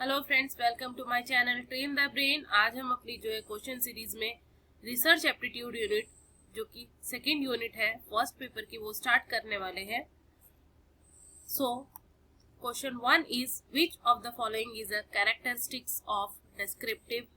Hello friends, welcome to my channel train the brain. आज हम अपनी जो है क्वेश्चन सीरीज में रिसर्च एप्टीट्यूड यूनिट जो कि सेकंड यूनिट है फर्स्ट पेपर की, वो स्टार्ट करने वाले हैं। So question 1 is which of the following is a characteristics of descriptive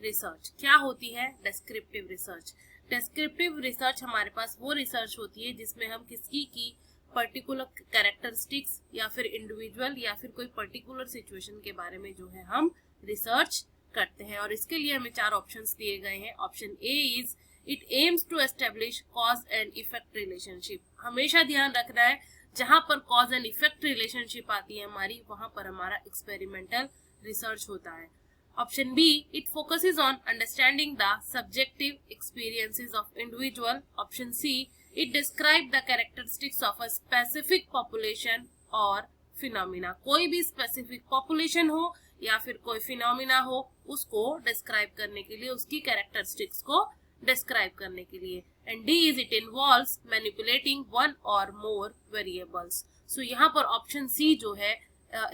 research. क्या होती है डिस्क्रिप्टिव रिसर्च? डिस्क्रिप्टिव रिसर्च हमारे पास वो रिसर्च होती है जिसमें हम किसी की पर्टिकुलर कैरेक्टरिस्टिक्स या फिर इंडिविजुअल या फिर कोई पर्टिकुलर सिचुएशन के बारे में जो है हम रिसर्च करते हैं। और इसके लिए हमें 4 ऑप्शंस दिए गए हैं। Option A is it aims to establish cause and effect relationship. हमेशा ध्यान रखना है जहां पर कॉज एंड इफेक्ट रिलेशनशिप आती है हमारी, वहां पर हमारा एक्सपेरिमेंटल रिसर्च होता है। Option b it focuses on understanding the subjective experiences of individual. Option c it describe the characteristics of a specific population और phenomena। कोई भी specific population हो या फिर कोई phenomena हो, उसको describe करने के लिए, उसकी characteristics को describe करने के लिए। and D is it involves manipulating one or more variables। so यहाँ पर option C जो है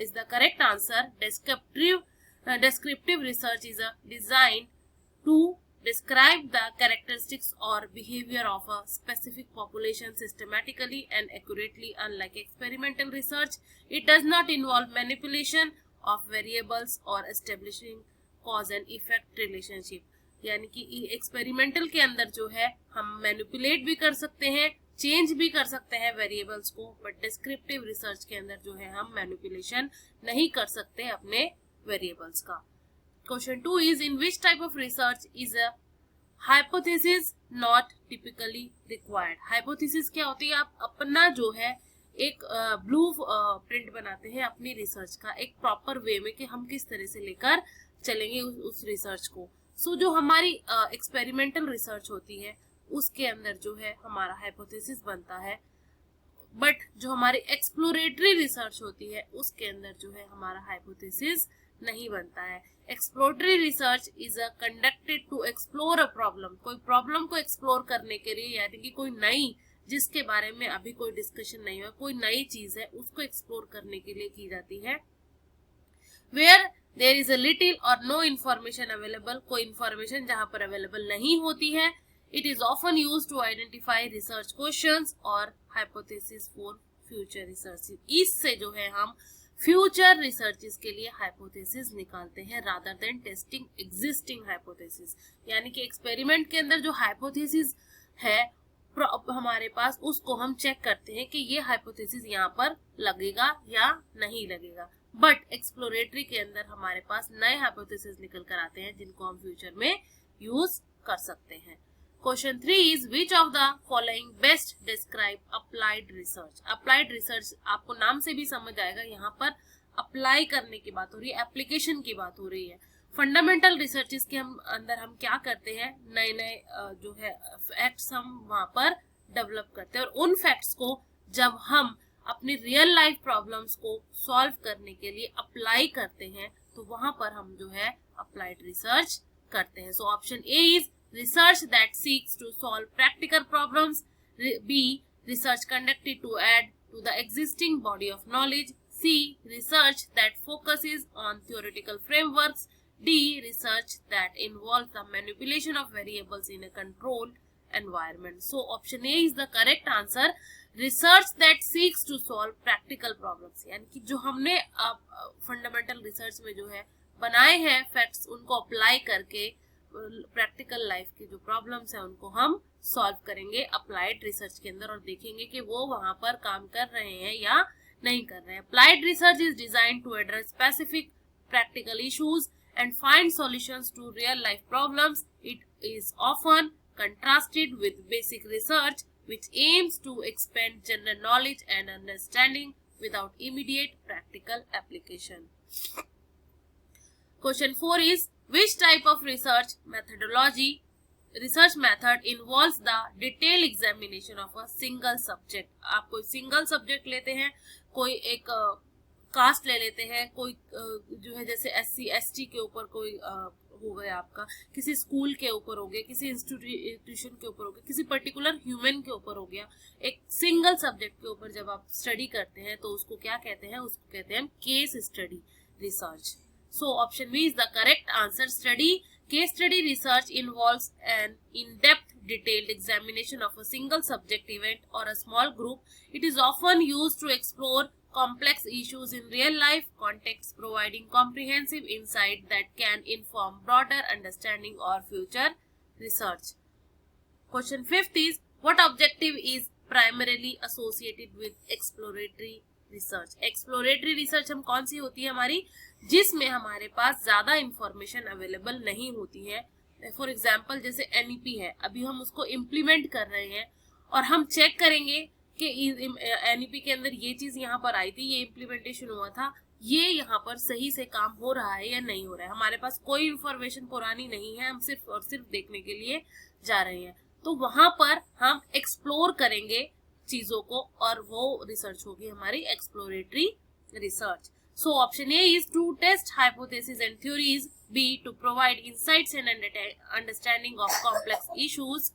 is the correct answer। descriptive research is a design to describe the characteristics or behavior of a specific population systematically and accurately। Unlike experimental research, it does not involve manipulation of variables or establishing cause and effect relationship। यानी कि experimental के अंदर जो है हम manipulate भी कर सकते हैं, चेंज भी कर सकते हैं वेरिएबल्स को, बट डिस्क्रिप्टिव रिसर्च के अंदर जो है हम मैनिपुलेशन नहीं कर सकते अपने वेरिएबल्स का। Question 2 is in which type of research is a hypothesis not typically required। hypothesis क्या होती है? आप अपना जो है एक ब्लू प्रिंट बनाते हैं अपनी रिसर्च का एक प्रॉपर वे में कि हम किस तरह से लेकर चलेंगे उस रिसर्च को। सो जो हमारी एक्सपेरिमेंटल रिसर्च होती है उसके अंदर जो है हमारा हाइपोथेसिस बनता है, बट जो हमारी एक्सप्लोरेटरी रिसर्च होती है उसके अंदर जो है हमारा हाइपोथेसिस नहीं बनता है। Exploratory research is a conducted to explore a problem. कोई प्रॉब्लम को एक्सप्लोर करने के लिए, यानी कि कोई नई, जिसके बारे में अभी कोई डिस्कशन नहीं हुआ, कोई नई चीज है, उसको एक्सप्लोर करने के लिए की जाती है। Where there is a little और नो इन्फॉर्मेशन अवेलेबल। कोई इन्फॉर्मेशन जहां पर अवेलेबल नहीं होती है। It is often used to identify research questions और हाइपोथेसिस फॉर फ्यूचर रिसर्च। इससे जो है हम फ्यूचर रिसर्चेस के लिए हाइपोथेसिस निकालते हैं rather than testing existing hypothesis. यानी कि एक्सपेरिमेंट के अंदर जो हाइपोथेसिस है हमारे पास, उसको हम चेक करते हैं कि ये हाइपोथेसिस यहाँ पर लगेगा या नहीं लगेगा। बट एक्सप्लोरेटरी के अंदर हमारे पास नए हाइपोथेसिस निकल कर आते हैं जिनको हम फ्यूचर में यूज कर सकते हैं। Question 3 is which of the following best describe applied research। applied research आपको नाम से भी समझ आएगा, यहाँ पर अप्लाई करने की बात हो रही है, एप्लीकेशन की बात हो रही है। फंडामेंटल रिसर्चेस के अंदर हम क्या करते हैं, नए नए जो है फैक्ट्स हम वहाँ पर डेवलप करते हैं और उन फैक्ट्स को जब हम अपनी रियल लाइफ प्रॉब्लम्स को सॉल्व करने के लिए अप्लाई करते हैं तो वहां पर हम जो है अप्लाइड रिसर्च करते हैं। सो option A is research that seeks to solve practical problems। B research conducted to add to the existing body of knowledge। C research that focuses on theoretical frameworks। D research that involves the manipulation of variables in a controlled environment। so option A is the correct answer। research that seeks to solve practical problems, यानी कि जो हमने fundamental research में जो है बनाए हैं facts, उनको अप्लाई करके प्रैक्टिकल लाइफ की जो प्रॉब्लम्स है उनको हम सॉल्व करेंगे अप्लाइड रिसर्च के अंदर और देखेंगे कि वो वहां पर काम कर रहे हैं या नहीं कर रहे हैं। Applied research is design to address specific practical issues and find solutions to real life problems. It is often contrasted with basic research which aims to expand general knowledge and understanding without immediate practical application। Question 4 is which type of research method involves the detailed examination of a single subject। आप कोई single subject लेते हैं, कोई एक cast ले लेते हैं, कोई जो है जैसे SC ST के ऊपर कोई हो गया, आपका किसी स्कूल के ऊपर हो गया, किसी इंस्टीट्यूशन के ऊपर हो गया, किसी पर्टिकुलर ह्यूमन के ऊपर हो गया। एक सिंगल सब्जेक्ट के ऊपर जब आप स्टडी करते हैं तो उसको क्या कहते हैं? उसको कहते हैं case study research. So option B is the correct answer. Case study research involves an in-depth detailed examination of a single subject event or a small group. It is often used to explore complex issues in real life context, providing comprehensive insight that can inform broader understanding or future research. Question 5th is, what objective is primarily associated with exploratory research? Exploratory research हम कौन सी होती है हमारी, जिसमें हमारे पास ज्यादा information available नहीं होती है. फॉर एग्जाम्पल जैसे NEP है, अभी हम उसको इम्प्लीमेंट कर रहे हैं और हम चेक करेंगे कि NEP के अंदर ये चीज यहाँ पर आई थी, ये इम्प्लीमेंटेशन हुआ था, ये यहाँ पर सही से काम हो रहा है या नहीं हो रहा है. हमारे पास कोई इंफॉर्मेशन पुरानी नहीं है, हम सिर्फ और सिर्फ देखने के लिए जा रहे हैं. तो वहां पर हम एक्सप्लोर करेंगे चीजों को और वो रिसर्च होगी हमारी exploratory research. So option A is to test hypothesis and theories, B to provide insights and understanding of complex issues,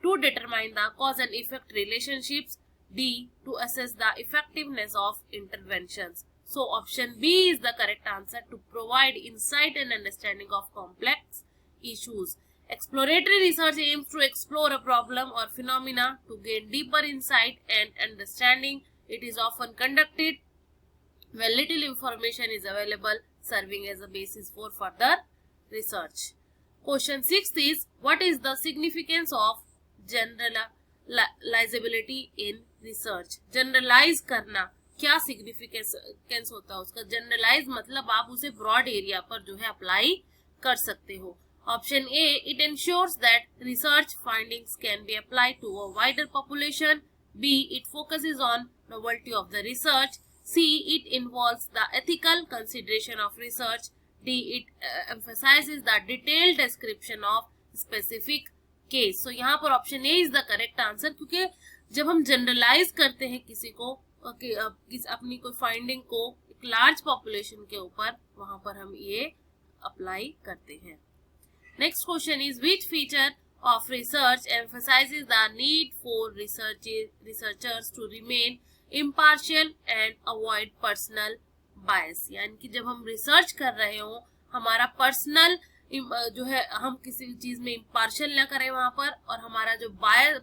to determine the cause and effect relationships, D to assess the effectiveness of interventions. So option B is the correct answer, to provide insight and understanding of complex issues. Exploratory research aims to explore a problem or phenomena to gain deeper insight and understanding. It is often conducted when little information is available, serving as a basis for further research. Question 6 is, what is the significance of generalizability in research? Generalize करना क्या significance होता है उसका? Generalise मतलब आप उसे broad area पर जो है अप्लाई कर सकते हो. Option A, it ensures that research findings can be applied to a wider population, B it focuses on novelty of the research, C it involves the ethical consideration of research, D it emphasizes the detailed description of specific case. So यहाँ पर option A is the correct answer, क्योंकि जब हम generalise करते हैं किसी को अपनी कोई फाइंडिंग को एक लार्ज पॉपुलेशन के ऊपर, वहां पर हम ये अप्लाई करते हैं. Next question is, which feature of research emphasizes the need for researchers to remain impartial and avoid personal bias. यानी कि जब हम रिसर्च कर रहे हो, हमारा पर्सनल जो है, हम किसी चीज में इम्पार्शियल ना करें वहां पर, और हमारा जो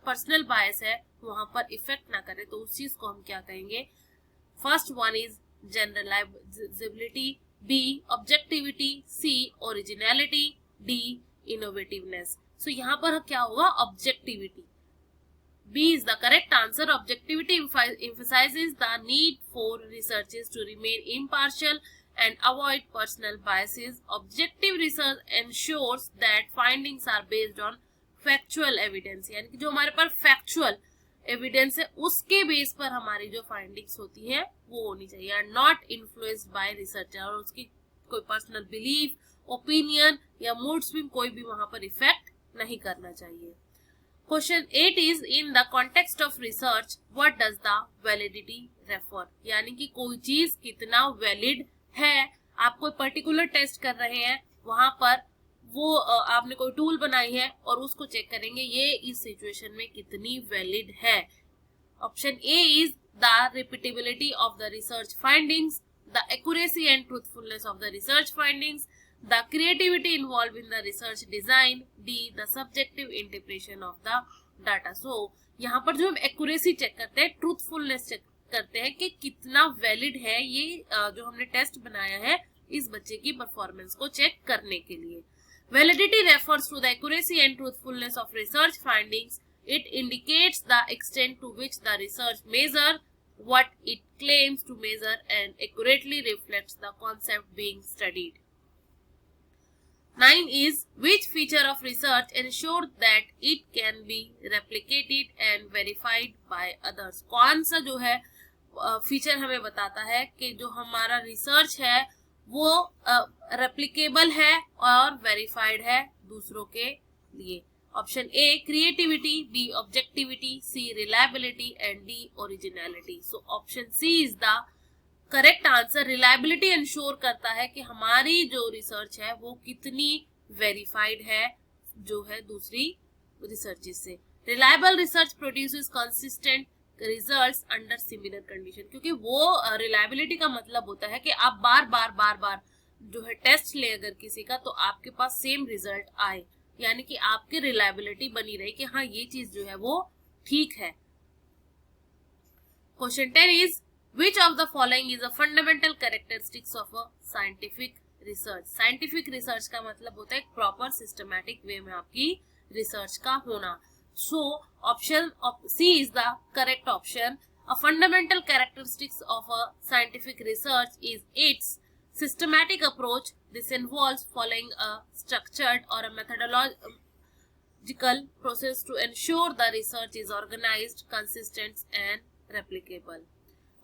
पर्सनल बायस है वहां पर इफेक्ट ना करे, तो उस चीज को हम क्या कहेंगे? First one is generalizability, B objectivity, C originality, D innovativeness. So यहाँ पर क्या होगा? Objectivity. B is the correct answer. Objectivity emphasizes the need for researchers to remain impartial and avoid personal biases. Objective research ensures that findings are based on factual evidence. यानी कि जो हमारे पास factual evidence है उसके base पर हमारी जो findings होती है वो होनी चाहिए, are not influenced by researcher, और उसकी कोई पर्सनल बिलीफ, ओपिनियन या मूड स्विंग कोई भी वहां पर इफेक्ट नहीं करना चाहिए. Question 8 is, in the context of research what does the validity refer. यानी कि कोई चीज कितना वैलिड है, आप कोई पर्टिकुलर टेस्ट कर रहे हैं, वहां पर वो आपने कोई टूल बनाई है और उसको चेक करेंगे ये इस सिचुएशन में कितनी वैलिड है. Option A is the repeatability of the research findings, the accuracy and truthfulness of the research findings, the creativity involve in the research design, D the subjective interpretation of the data. So यहाँ पर जो हम accuracy check करते हैं, truthfulness check करते हैं कि कितना वैलिड है ये जो हमने टेस्ट बनाया है इस बच्चे की परफॉर्मेंस को चेक करने के लिए. Validity refers to the accuracy and truthfulness of research findings. It indicates the extent to which the research measures what it claims to measure and accurately reflects the concept being studied. 9 is, which feature of research ensures that it can be replicated and verified by others. कौन सा जो है feature हमें बताता है कि जो हमारा रिसर्च है वो रेप्लिकेबल है और वेरीफाइड है दूसरों के लिए. Option A creativity, B objectivity, C reliability and D originality. So option C is the correct answer. Reliability ensure करता है कि हमारी जो रिसर्च है वो कितनी वेरीफाइड है जो है दूसरी रिसर्च से. Reliable research produces consistent results under similar condition, क्योंकि वो रिलायबिलिटी का मतलब होता है कि आप बार बार जो है टेस्ट ले अगर किसी का, तो आपके पास सेम रिजल्ट आए, यानी कि आपकी रिलायबिलिटी बनी रहे कि हाँ ये चीज जो है वो ठीक है। Question 10 is which of the following is a fundamental characteristics of a scientific research. Scientific research का मतलब होता है एक प्रॉपर सिस्टमैटिक वे में आपकी रिसर्च का होना। So option C is the correct option. A fundamental characteristics of a scientific research is its systematic approach. This involves following a structured or a methodological process to ensure the research is organized, consistent and replicable.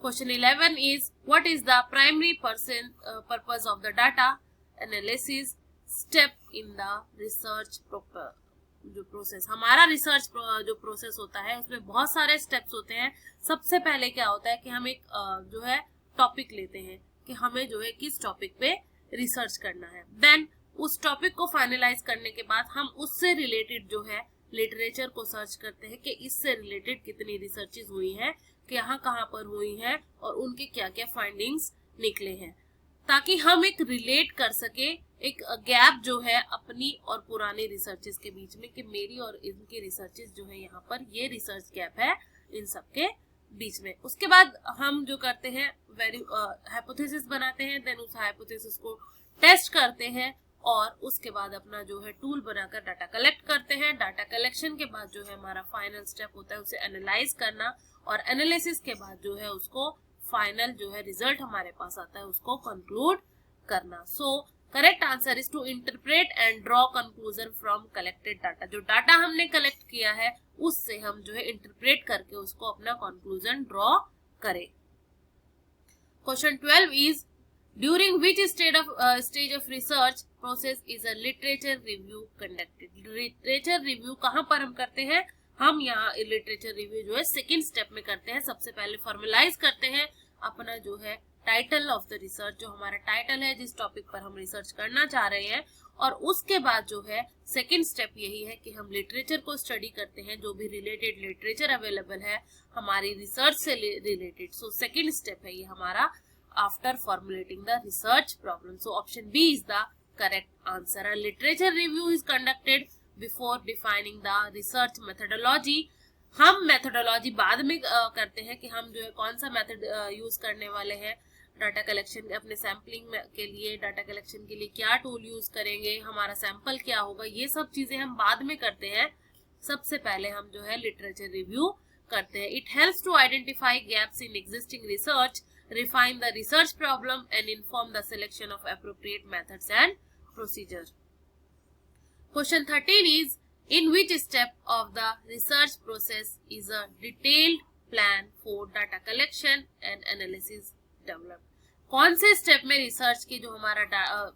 Question 11 is what is the primary purpose of the data analysis step in the research जो process, हमारा research जो process होता है उसमें बहुत सारे steps होते हैं। सबसे पहले क्या होता है कि हम एक जो है टॉपिक लेते हैं कि हमें जो है किस टॉपिक पे रिसर्च करना है। देन उस टॉपिक को फाइनलाइज करने के बाद हम उससे रिलेटेड जो है लिटरेचर को सर्च करते हैं कि इससे रिलेटेड कितनी रिसर्चेज हुई हैं, कि यहाँ कहाँ पर हुई हैं और उनके क्या क्या फाइंडिंग्स निकले हैं, ताकि हम एक रिलेट कर सके, एक गैप जो है अपनी और पुरानी रिसर्चेज के बीच में, कि मेरी और इनकी रिसर्चेज जो है यहाँ पर ये रिसर्च गैप है इन सबके बीच में। उसके बाद हम जो करते हैं हाइपोथेसिस बनाते हैं, देन उस हाइपोथेसिस को टेस्ट करते हैं और उसके बाद अपना जो है टूल बनाकर डाटा कलेक्ट करते हैं। डाटा कलेक्शन के बाद जो है हमारा फाइनल स्टेप होता है उसे एनालाइज करना, और एनालिसिस के बाद जो है उसको फाइनल जो है रिजल्ट हमारे पास आता है उसको कंक्लूड करना। So correct answer is to interpret and draw conclusion from collected data. जो डाटा हमने कलेक्ट किया है उससे हम जो है इंटरप्रेट करके उसको अपना कंक्लूजन ड्रॉ करें। Question 12 is during which stage of research process is a literature review conducted. Literature review कहाँ पर हम करते हैं, हम यहाँ लिटरेचर रिव्यू जो है सेकेंड स्टेप में करते हैं। सबसे पहले फॉर्मलाइज करते हैं अपना जो है टाइटल ऑफ द रिसर्च, जो हमारा टाइटल है जिस टॉपिक पर हम रिसर्च करना चाह रहे हैं, और उसके बाद जो है सेकेंड स्टेप यही है कि हम लिटरेचर को स्टडी करते हैं, जो भी रिलेटेड लिटरेचर अवेलेबल है हमारी रिसर्च से रिलेटेड। सो सेकेंड स्टेप है ये हमारा after formulating the research problem. So option B is the correct answer. A literature review is conducted before defining the research methodology. हम मेथोडोलॉजी बाद में करते हैं कि हम जो है कौन सा मेथड यूज करने वाले हैं डाटा कलेक्शन, अपने सैम्पलिंग के लिए डाटा कलेक्शन के लिए क्या टूल यूज करेंगे, हमारा सैंपल क्या होगा, ये सब चीजें हम बाद में करते हैं। सबसे पहले हम जो है लिटरेचर रिव्यू करते हैं। It helps to identify gaps in existing research, refine the research problem and inform the selection of appropriate methods and procedure. Question 13 is in which step of the research process is a detailed plan for data collection and analysis developed? कौन से step में research की जो हमारा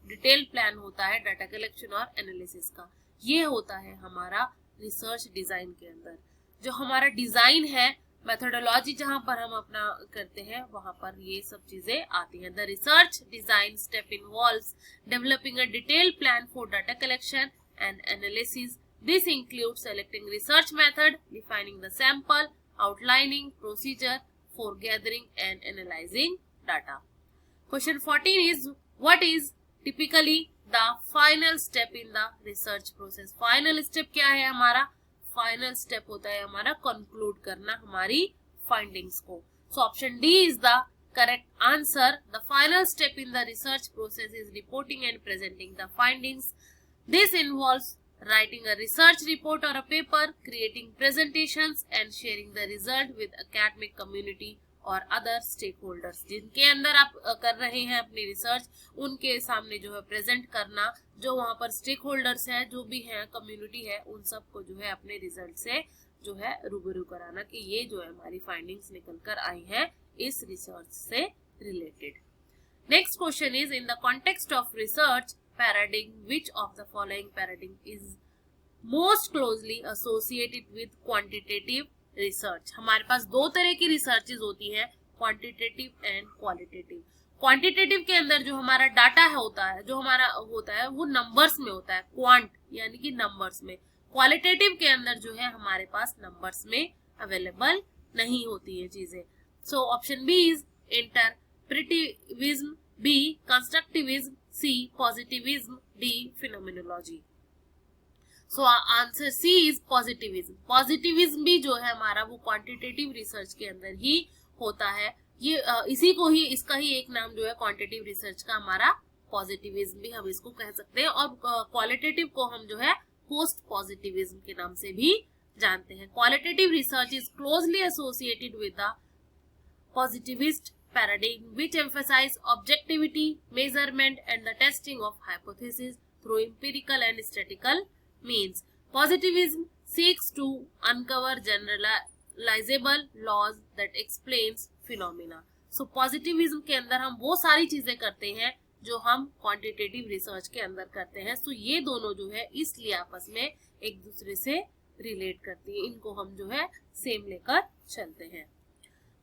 detail plan होता है data collection और analysis का, ये होता है हमारा रिसर्च डिजाइन के अंदर। जो हमारा डिजाइन है, मेथोडोलॉजी जहां पर हम अपना करते हैं वहां पर ये सब चीजें आती हैं। The research design step involves developing a detailed plan for data collection and analysis. This includes selecting research method, defining the sample, outlining procedure for gathering and analysing data. Question 14 is what is typically the final step in the research process. Final step क्या है हमारा, final step होता है हमारा conclude करना हमारी findings को। So option D is the correct answer. The final step in the research process is reporting and presenting the findings. This involves writing a research report or a paper, creating presentations and sharing the result with academic community और other stake holders. जिनके अंदर आप कर रहे हैं अपनी research, उनके सामने जो है प्रेजेंट करना, जो वहाँ पर स्टेक होल्डर्स हैं, जो भी हैं कम्युनिटी है, उन सबको जो है अपने रिजल्ट से जो है रूबरू कराना कि ये जो है हमारी फाइंडिंग्स निकल कर आई हैं इस रिसर्च से related. Next question is in the context of research paradigm which of the following paradigm is most closely associated with quantitative research. हमारे पास दो तरह की रिसर्चेज होती है, क्वांटिटेटिव एंड क्वालिटेटिव। क्वांटिटेटिव के अंदर जो हमारा डाटा होता है, जो हमारा होता है वो नंबर्स में होता है, क्वांट यानी कि नंबर्स में। क्वालिटेटिव के अंदर जो है हमारे पास नंबर्स में अवेलेबल नहीं होती है चीजें। So option B is interpretivism, B constructivism, C. Positivism. D. Phenomenology. So answer C is positivism. Positivism भी जो है हमारा वो क्वांटिटेटिव रिसर्च के अंदर ही होता है. ये इसी को ही इसका ही एक नाम जो है क्वांटिटेटिव रिसर्च का हमारा पॉजिटिविज्म भी हम इसको कह सकते हैं, और क्वालिटेटिव को हम जो है पोस्ट पॉजिटिविज्म के नाम से भी जानते हैं. Qualitative research is closely associated with the positivist paradigm which emphasize objectivity, measurement and the testing of hypotheses through empirical and statistical means. Positivism seeks to uncover generalizable laws that explains phenomena. So positivism के अंदर हम वो सारी चीजें करते हैं जो हम क्वांटिटेटिव रिसर्च के अंदर करते हैं. So ये दोनों जो है इसलिए आपस में एक दूसरे से रिलेट करती है, इनको हम जो है सेम लेकर चलते हैं.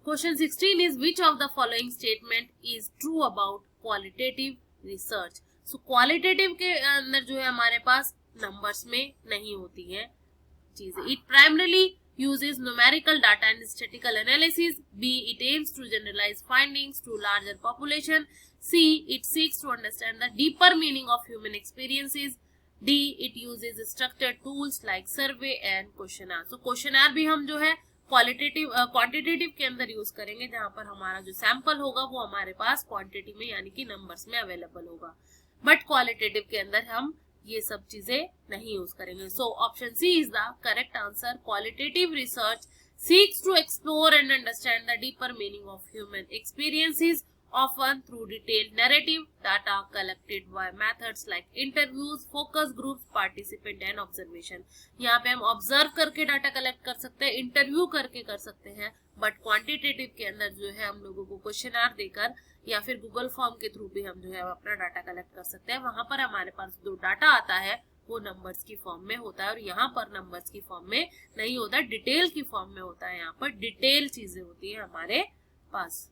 Question 16 is which of the following statement is true about qualitative research? So qualitative के अंदर जो है हमारे पास numbers में नहीं होती है चीजें. It primarily uses numerical data and statistical analysis. B. It aims to generalize findings to larger population. C. It seeks to understand the deeper meaning of human experiences. D. It uses structured tools like survey and questionnaire. So questionnaire भी हम जो है quantitative के अंदर use करेंगे, जहां पर हमारा जो सैंपल होगा वो हमारे पास क्वांटिटी में यानी कि नंबर्स में अवेलेबल होगा, बट क्वालिटेटिव के अंदर हम ये सब चीजें नहीं यूज करेंगे. So option C is the correct answer. Qualitative research seeks to explore and understand the deeper meaning of human experiences, often through detailed narrative data collected by methods like interviews, focus groups, participant and observation. यहाँ पे हम observe करके data collect कर सकते हैं, interview करके कर सकते हैं, बट क्वांटिटेटिव के अंदर जो है हम लोगों को क्वेश्चनर देकर या फिर गूगल फॉर्म के थ्रू भी हम जो है अपना डाटा कलेक्ट कर सकते हैं. वहां पर हमारे पास जो डाटा आता है वो नंबर्स की फॉर्म में होता है, और यहाँ पर नंबर्स की फॉर्म में नहीं होता, डिटेल की फॉर्म में होता है. यहाँ पर डिटेल चीजें होती है हमारे पास.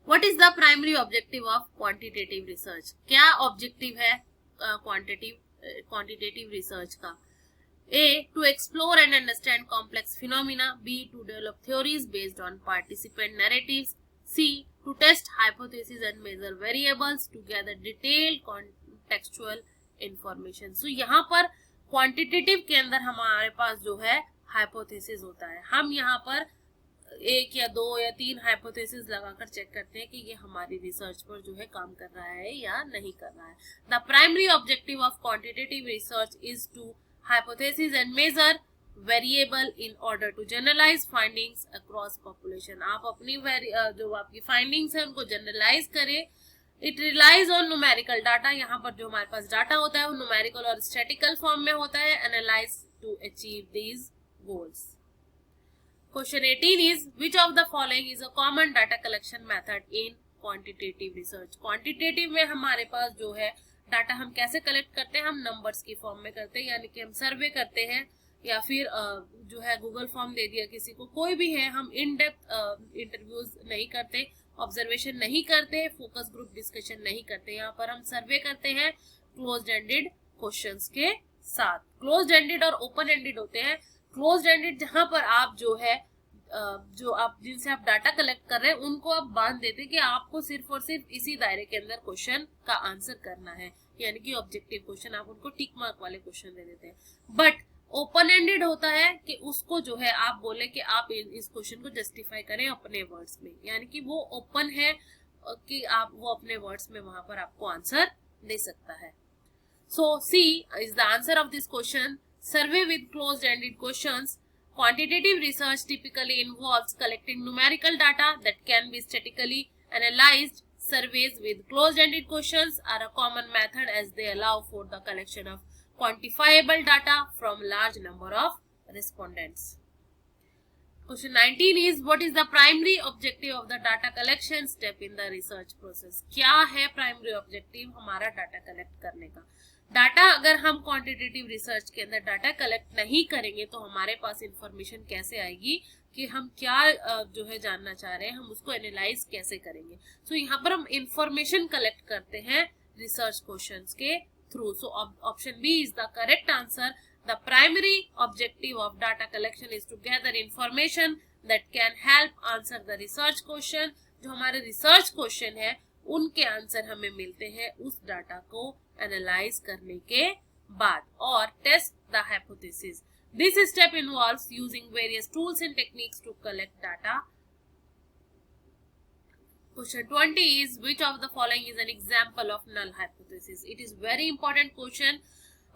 What is the primary objective of quantitative research? क्या ऑब्जेक्टिव है क्वांटिटेटिव रिसर्च का? A. To explore and understand complex phenomena. B. To develop theories based on participant narratives. C. To test hypotheses and measure variables to gather detailed contextual information. So यहाँ पर quantitative के अंदर हमारे पास जो है hypothesis होता है. हम यहाँ पर एक या दो या तीन हाइपोथेसिस लगाकर चेक करते हैं कि ये हमारी रिसर्च पर जो है काम कर रहा है या नहीं कर रहा है. The primary objective of quantitative research is to hypothesis and measure variable in order to generalize findings across population. आप अपनी जो आपकी फाइंडिंग्स है उनको जनरलाइज करें. It relies on numerical data. यहाँ पर जो हमारे पास डाटा होता है वो न्यूमेरिकल और स्टैटिकल फॉर्म में होता है. Analyze to achieve these goals. Question 18 is which of the following is a common data collection method in quantitative research? Quantitative में हमारे पास जो है डाटा हम कैसे कलेक्ट करते हैं? हम नंबर्स की फॉर्म में करते हैं, यानी कि हम सर्वे करते हैं या फिर जो है गूगल फॉर्म दे दिया किसी को, कोई भी है. हम इन डेप्थ इंटरव्यूज नहीं करते, ऑब्जर्वेशन नहीं करते, फोकस ग्रुप डिस्कशन नहीं करते. यहाँ पर हम सर्वे करते हैं क्लोज्ड एंडेड क्वेश्चंस के साथ. क्लोज्ड एंडेड और ओपन एंडेड होते हैं. क्लोज्ड एंडेड जहां पर आप जो है जो आप जिनसे आप डाटा कलेक्ट कर रहे हैं उनको आप बांध देते हैं कि आपको सिर्फ और सिर्फ इसी दायरे के अंदर क्वेश्चन का आंसर करना है, यानी कि ऑब्जेक्टिव क्वेश्चन. आप उनको टिक मार्क वाले क्वेश्चन दे देते हैं. बट ओपन एंडेड होता है कि उसको जो है आप बोले कि आप इस क्वेश्चन को जस्टिफाई करें अपने वर्ड्स में, यानी कि वो ओपन है कि आप वो अपने वर्ड्स में वहां पर आपको आंसर दे सकता है. So C is the answer of this question. Survey with closed-ended questions. Quantitative research typically involves collecting numerical data that can be statically analyzed. Surveys with closed-ended questions are a common method as they allow for the collection of quantifiable data from large number of respondents. Question 19 is what is the primary objective of the data collection step in the research process? क्या है primary objective हमारा data collect करने का? Data अगर हम quantitative research के अंदर data collect नहीं करेंगे तो हमारे पास इंफॉर्मेशन कैसे आएगी कि हम क्या जो है जानना चाह रहे हैं, हम उसको एनालाइज कैसे करेंगे. सो यहाँ पर हम इंफॉर्मेशन कलेक्ट करते हैं रिसर्च क्वेश्चंस के through. So option B is the correct answer. The primary objective of data collection is to gather information that can help answer the research question. जो हमारे रिसर्च क्वेश्चन है उनके answer हमें मिलते हैं उस डाटा को एनालाइज करने के बाद। और test the hypothesis, this step involves using various tools and techniques to collect data. Question 20 is which of the following is an example of null hypothesis? It is very important question,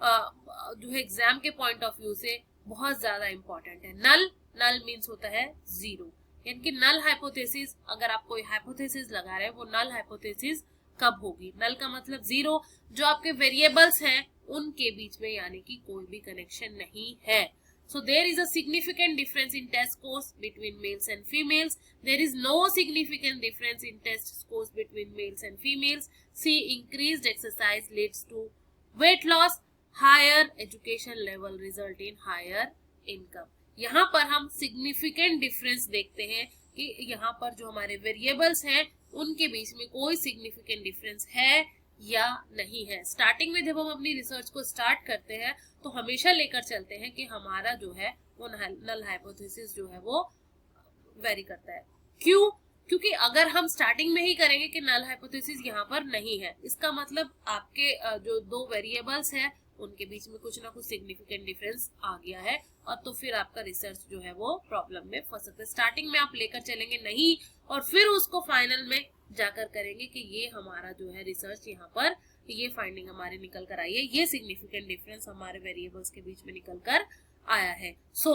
जो है exam के point of view से बहुत ज्यादा important है। नल means होता है zero, यानी कि नल हाइपोथेसिस, अगर आप कोई हाइपोथेसिस लगा रहे हैं वो नल हाइपोथेसिस कब होगी? नल का मतलब जीरो, जो आपके वेरिएबल्स हैं उनके बीच में यानी कि कोई भी कनेक्शन नहीं है। So there is a significant difference in test scores between males and females. There is no significant difference in test scores between males and females. C. Increased exercise leads to weight loss. Higher education level result in higher income. यहाँ पर हम significant difference देखते हैं कि यहाँ पर जो हमारे variables हैं उनके बीच में कोई significant difference है या नहीं है। स्टार्टिंग में जब हम अपनी रिसर्च को स्टार्ट करते हैं तो हमेशा लेकर चलते हैं कि हमारा जो है वो नल हाइपोथेसिस जो है वो वेरी करता है। क्यों? क्योंकि अगर हम स्टार्टिंग में ही करेंगे कि नल हाइपोथेसिस यहाँ पर नहीं है, इसका मतलब आपके जो दो वेरिएबल्स हैं उनके बीच में कुछ ना कुछ सिग्निफिकेंट डिफरेंस आ गया है, और तो फिर आपका रिसर्च जो है वो प्रॉब्लम में फंस सकता है। स्टार्टिंग में आप लेकर चलेंगे नहीं और फिर उसको फाइनल में जाकर करेंगे कि ये हमारा जो है रिसर्च यहाँ पर ये फाइंडिंग हमारी निकल कर आई है, ये सिग्निफिकेंट डिफरेंस हमारे वेरिएबल्स के बीच में निकल कर आया है। So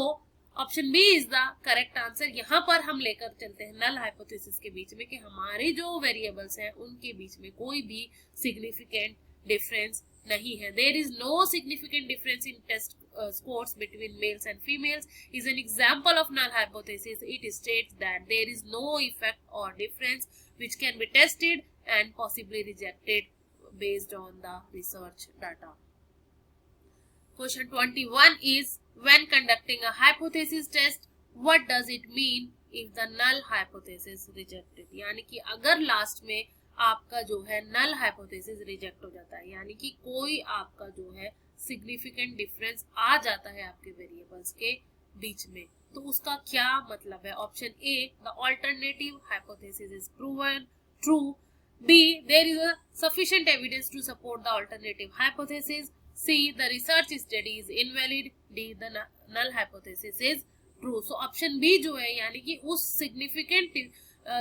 option B is the correct answer. यहाँ पर हम लेकर चलते हैं नल हाइपोथेसिस के बीच में कि हमारे जो वेरिएबल्स हैं उनके बीच में कोई भी सिग्निफिकेंट डिफरेंस नहीं है। There is no significant difference in test scores between males and females is an example of null hypothesis. It states that there is no effect or difference which can be tested and possibly rejected based on the research data. Question 21 is when conducting a hypothesis test, what does it mean if the null hypothesis rejected? यानी कि अगर last में आपका जो है null hypothesis reject हो जाता है, यानी कि कोई आपका जो है सिग्निफिकेंट डिफरेंस आ जाता है आपके वेरिएबल्स के बीच में, तो उसका क्या मतलब है? Option A, the alternative hypothesis is proven true. B, there is a sufficient evidence to support the alternative hypothesis. C, the research study is invalid. D, the null hypothesis is true. So option B जो है यानी कि उस significant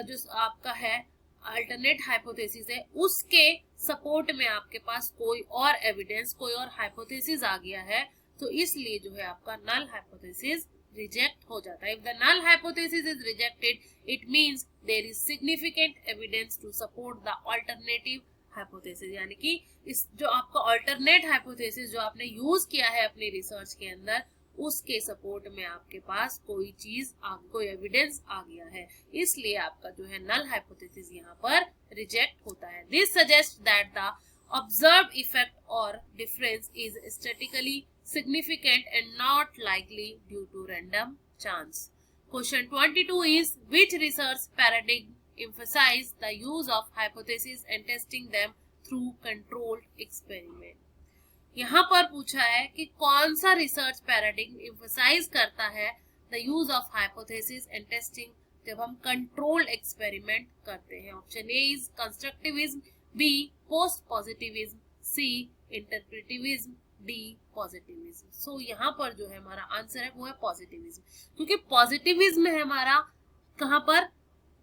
जो आपका है alternate hypothesis है उसके सपोर्ट में आपके पास कोई और एविडेंस, कोई और हाइपोथेसिस आ गया है, तो इसलिए जो है आपका नल हाइपोथेसिस रिजेक्ट हो जाता है। If the null hypothesis is rejected it means there is significant evidence to support the alternative hypothesis, यानी कि इस जो आपका अल्टरनेट हाइपोथेसिस जो आपने यूज किया है अपनी रिसर्च के अंदर उसके सपोर्ट में आपके पास कोई चीज, कोई एविडेंस आ गया है, इसलिए आपका जो है नल हाइपोथेसिस यहाँ पर रिजेक्ट होता है। This suggest that the observed effect और difference is statistically significant and not likely due to random chance. Question 22 is which research paradigm emphasize the use of hypothesis and testing them through controlled experiment। यहाँ पर पूछा है कि कौन सा research paradigm emphasize करता है the use of hypothesis and testing जब हम कंट्रोल्ड एक्सपेरिमेंट करते हैं। Option A is constructivism, B post positivism, C interpretivism, D positivism. So यहाँ पर जो है हमारा आंसर है वो है पॉजिटिविज्म, क्योंकि पॉजिटिविज्म है हमारा कहाँ पर,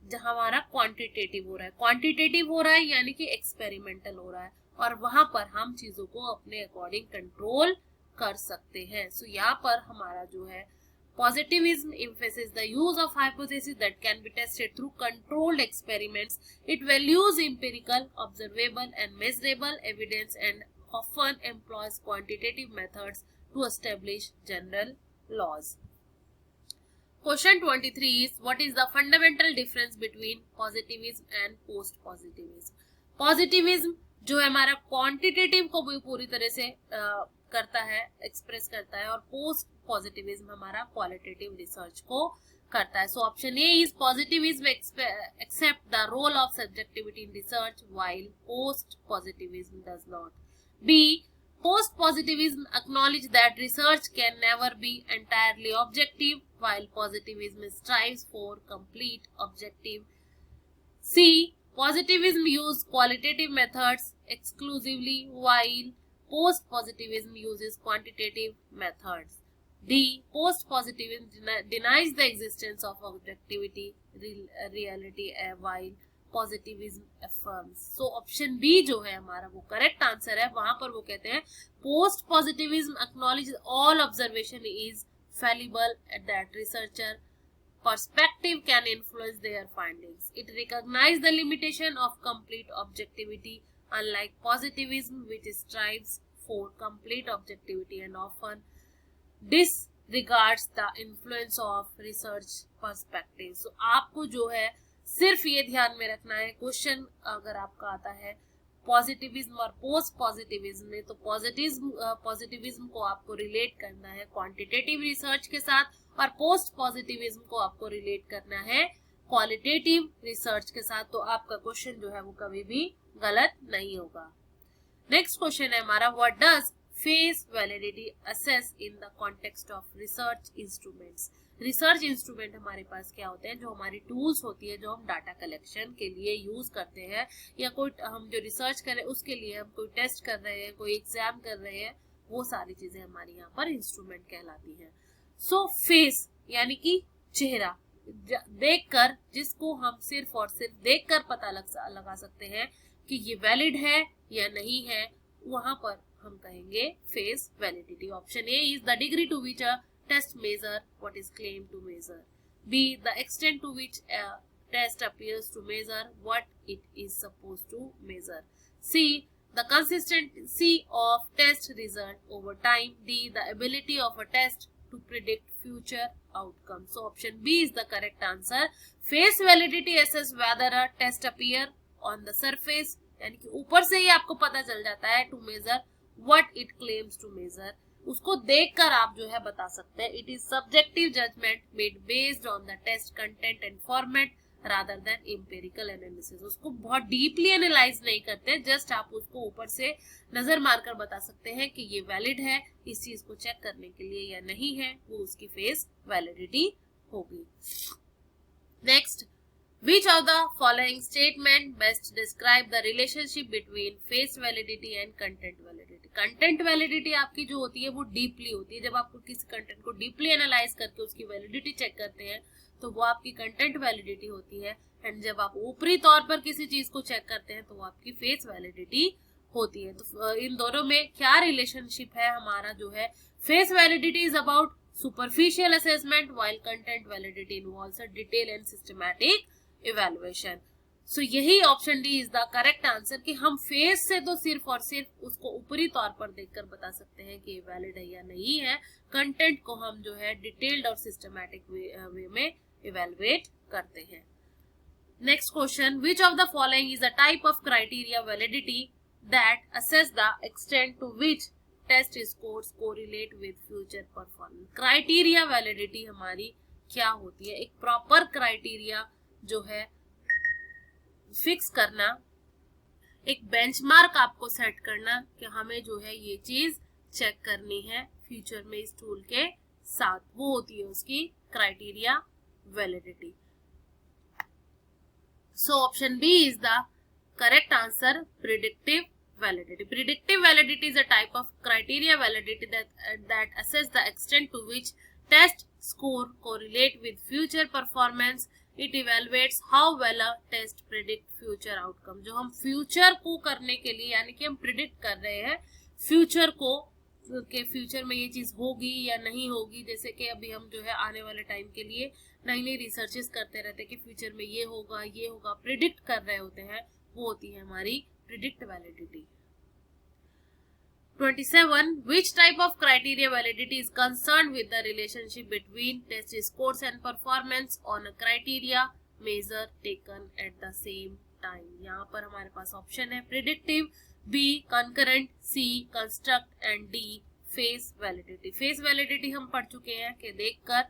जहां हमारा क्वांटिटेटिव हो रहा है। क्वांटिटेटिव हो रहा है यानी कि एक्सपेरिमेंटल हो रहा है, और वहां पर हम चीजों को अपने अकॉर्डिंग कंट्रोल कर सकते हैं। सो यहाँ पर हमारा जो है positivism emphasizes the use of hypothesis that can be tested through controlled experiments. It values empirical, observable and measurable evidence and often employs quantitative methods to establish general laws. Question 23 is what is the fundamental difference between positivism and post positivism? Positivism जो है हमारा quantitative को भी पूरी तरह से करता है, एक्सप्रेस करता है, और पोस्ट पॉजिटिविज्म हमारा क्वालिटेटिव रिसर्च को करता है। So option A is positivism accept the role of subjectivity in research while post positivism does not. B post positivism acknowledge that research can never be entirely objective while positivism strives for complete objective। C Positivism use qualitative methods exclusively, while post-positivism uses quantitative methods. D. Post-positivism denies the existence of objectivity, reality, while positivism affirms. So option B जो है हमारा वो correct answer है. वहां पर वो कहते हैं post-positivism acknowledges all observation is fallible, that researcher perspective can influence their findings. It recognizes the limitation of complete objectivity, unlike positivism, which strives for complete objectivity and often disregards the influence of research perspective. So आपको जो है सिर्फ ये ध्यान में रखना है, question अगर आपका आता है पॉजिटिविज्म और पोस्ट पॉजिटिविज्म में, तो पॉजिटिविज्म को आपको रिलेट करना है क्वांटिटेटिव रिसर्च के साथ और पोस्ट पॉजिटिविज्म को आपको रिलेट करना है क्वालिटेटिव रिसर्च के साथ. तो आपका क्वेश्चन जो है वो कभी भी गलत नहीं होगा. नेक्स्ट क्वेश्चन है हमारा, what does face validity assess in the context of research instruments. Research instrument हमारे पास क्या होते हैं, जो हमारी टूल्स होती है जो हम डाटा कलेक्शन के लिए यूज करते हैं, या कोई हम जो रिसर्च कर रहे हैं उसके लिए हम कोई टेस्ट कर रहे हैं, कोई एग्जाम कर रहे हैं, वो सारी चीजें हमारी यहाँ पर इंस्ट्रूमेंट कहलाती हैं. सो फेस यानी कि चेहरा देखकर, जिसको हम सिर्फ और सिर्फ देखकर पता लगा सकते हैं कि ये वैलिड है या नहीं है, वहां पर हम कहेंगे face validity. Option A is the degree to which a test measure what is claimed to measure. B. The extent to which a test appears to measure what it is supposed to measure. C. The consistency of test result over time. D. The ability of a test to predict future outcomes. So option B is the correct answer. Face validity assess whether a test appear on the surface, यानी कि ऊपर से ही आपको पता चल जाता है, to measure what it claims to measure. उसको देखकर आप जो है बता सकते हैं. It is subjective judgment made based on the test content and format rather than empirical analysis. उसको बहुत डीपली एनालाइज नहीं करते, जस्ट आप उसको ऊपर से नजर मारकर बता सकते हैं कि ये वैलिड है. इस चीज को चेक करने के लिए या नहीं है, वो उसकी फेस वैलिडिटी होगी. Next, which of the following statement best describe the relationship between face validity and content validity. Content validity आपकी जो होती है वो डीपली होती है. जब आप किसी कंटेंट को डीपली एनालाइज करके उसकी वैलिडिटी चेक करते हैं तो वो आपकी कंटेंट वैलिडिटी होती है. एंड जब आप ऊपरी तौर पर किसी चीज को चेक करते हैं तो वो आपकी फेस वैलिडिटी होती है. तो इन दोनों में क्या रिलेशनशिप है हमारा, जो है face validity is about superficial assessment while content validity involves a detailed and systematic evaluation. So यही option D is the correct answer कि हम फेस से तो सिर्फ और सिर्फ उसको ऊपरी तौर पर देखकर बता सकते हैं कि वैलिड है या नहीं है. कंटेंट को हम जो है डिटेल्ड और सिस्टमैटिक वे में इवेलुएट करते हैं. Next question, which of the following is a type of criteria validity that assess the extent to which test scores correlate with future performance. Criteria validity हमारी क्या होती है, एक प्रॉपर क्राइटेरिया जो है फिक्स करना, एक बेंचमार्क आपको सेट करना कि हमें जो है ये चीज चेक करनी है फ्यूचर में इस टूल के साथ, वो होती है उसकी criteria validity. So option B is the correct answer, predictive validity. Predictive validity is a type of criteria validity that assess the extent to which test score correlate with future performance. It evaluates how well a test predict future outcome. जो हम future को करने के लिए, यानी कि हम predict कर रहे हैं फ्यूचर को, के फ्यूचर में ये चीज होगी या नहीं होगी. जैसे कि अभी हम जो है आने वाले टाइम के लिए नई नई रिसर्चेस करते रहते हैं कि फ्यूचर में ये होगा, प्रिडिक्ट कर रहे होते हैं, वो होती है हमारी predict validity. 27. Which type of criteria validity is concerned with the relationship between test scores and performance on a criteria measure taken at the same time. यहाँ पर हमारे पास ऑप्शन है predictive, B concurrent, C construct and D face validity. face validity हम पढ़ चुके हैं कि देखकर,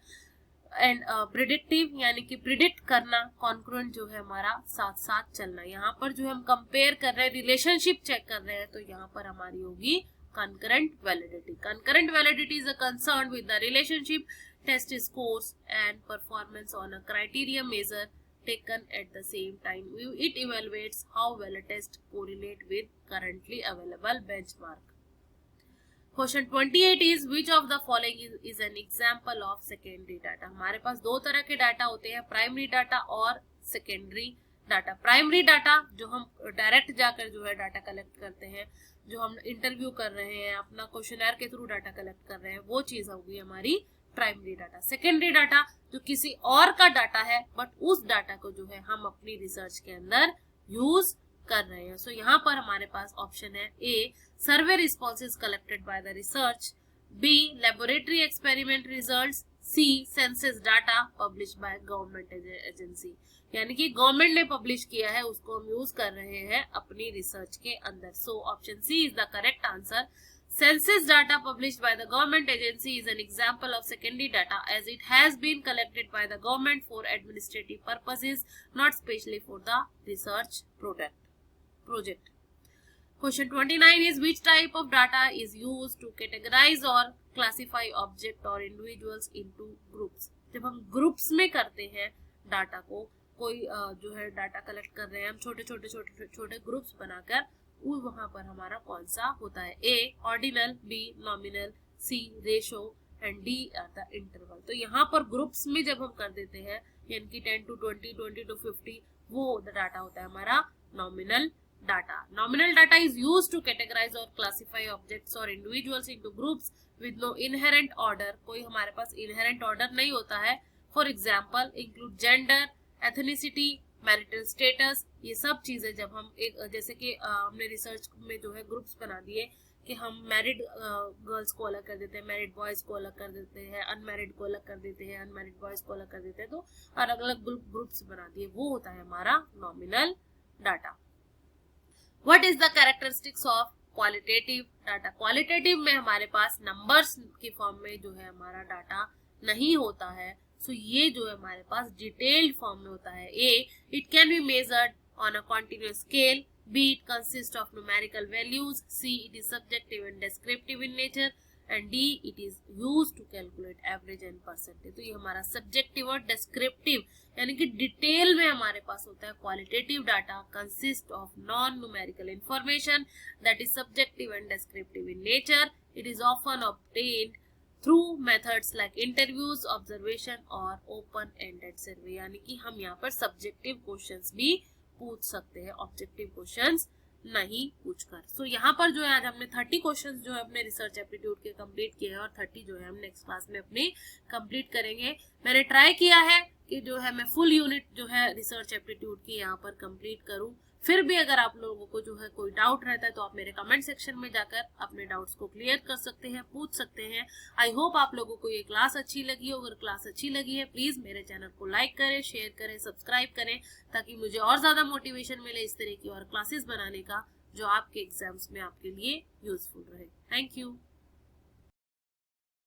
एंड प्रिडिक्टिव यानी कि प्रिडिक्ट करना, कॉन्क्रुएंट जो है हमारा साथ साथ चलना. यहाँ पर जो हम कंपेयर कर रहे हैं, रिलेशनशिप चेक कर रहे हैं, तो यहाँ पर हमारी होगी concurrent validity. Concurrent validity is a concern with the relationship test scores and performance on a criteria measure taken at the same time. It evaluates how well a test correlate with currently available benchmark. Question 28 is which of the following is an example of secondary data. हमारे पास दो तरह के data होते हैं, primary data और secondary data. Primary data जो हम direct जाकर जो है डाटा कलेक्ट करते हैं, जो हम इंटरव्यू कर रहे हैं, अपना क्वेश्चनर के थ्रू डाटा कलेक्ट कर रहे हैं, वो चीज होगी हमारी प्राइमरी डाटा. सेकेंडरी डाटा जो किसी और का डाटा है बट उस डाटा को जो है हम अपनी रिसर्च के अंदर यूज कर रहे हैं. सो यहाँ पर हमारे पास ऑप्शन है A survey responses collected by the research, B laboratory experiment results, C census data publish by government agency. यानी कि गवर्नमेंट ने पब्लिश किया है, उसको हम यूज कर रहे हैं अपनी रिसर्च के अंदर. So option C is the correct answer. Census data published by the government agency is an example of secondary data as it has been collected by the government for administrative purposes, not specially for the research project. Question 29 is which type of data is used to categorize or classify object or individuals into groups. जब हम groups में करते हैं data को, कोई जो है data collect कर रहे हैं हम छोटे ग्रुप्स बनाकर, वहां पर हमारा कौन सा होता है. A ordinal, B nominal, C ratio and D are the interval. तो यहाँ पर ग्रुप्स में जब हम कर देते हैं यानी कि 10 to 20, 20 to 50, वो डाटा होता है हमारा nominal data. Nominal data is used to categorize और क्लासिफाई ऑब्जेक्ट्स और individuals into groups with no inherent order. कोई हमारे पास इनहेरेंट ऑर्डर नहीं होता है. For example include gender, ethnicity, marital status. ये सब चीजें जब हम एक जैसे कि हमने रिसर्च में जो है ग्रुप्स बना दिए कि हम मैरिड गर्ल्स को अलग कर देते हैं, मैरिड बॉयज को अलग कर देते हैं, अनमैरिड को अलग कर देते हैं, अनमैरिड बॉयज को अलग कर देते हैं, तो अलग अलग ग्रुप्स बना दिए, वो होता है हमारा nominal data. What is the characteristics of qualitative data. Qualitative में हमारे पास नंबर्स की फॉर्म में जो है हमारा डाटा नहीं होता है. सो ये जो है हमारे पास डिटेल्ड फॉर्म में होता है. A it can be measured on a continuous scale, B it consist of numerical values, C it is subjective and descriptive in nature and D it is used to calculate average and percentage. तो ये हमारा subjective और descriptive यानी कि detail में हमारे पास होता है. Qualitative data consist of non numerical information that is subjective and descriptive in nature. It is often obtained through methods like interviews, observation और open-ended survey. यानी कि हम यहाँ पर subjective questions भी पूछ सकते हैं, objective questions नहीं पूछकर. सो यहाँ पर जो है आज हमने 30 क्वेश्चंस जो है अपने रिसर्च एप्टीट्यूड के कंप्लीट किए हैं और 30 जो है हम नेक्स्ट क्लास में अपनी कंप्लीट करेंगे. मैंने ट्राई किया है कि जो है मैं फुल यूनिट जो है रिसर्च एप्टीट्यूड की यहाँ पर कंप्लीट करूँ. फिर भी अगर आप लोगों को जो है कोई डाउट रहता है तो आप मेरे कमेंट सेक्शन में जाकर अपने डाउट्स को क्लियर कर सकते हैं, पूछ सकते हैं. आई होप आप लोगों को ये क्लास अच्छी लगी हो. अगर क्लास अच्छी लगी है प्लीज मेरे चैनल को लाइक करें, शेयर करें, सब्सक्राइब करें ताकि मुझे और ज्यादा मोटिवेशन मिले इस तरह की और क्लासेस बनाने का जो आपके एग्जाम्स में आपके लिए यूजफुल रहे. Thank you.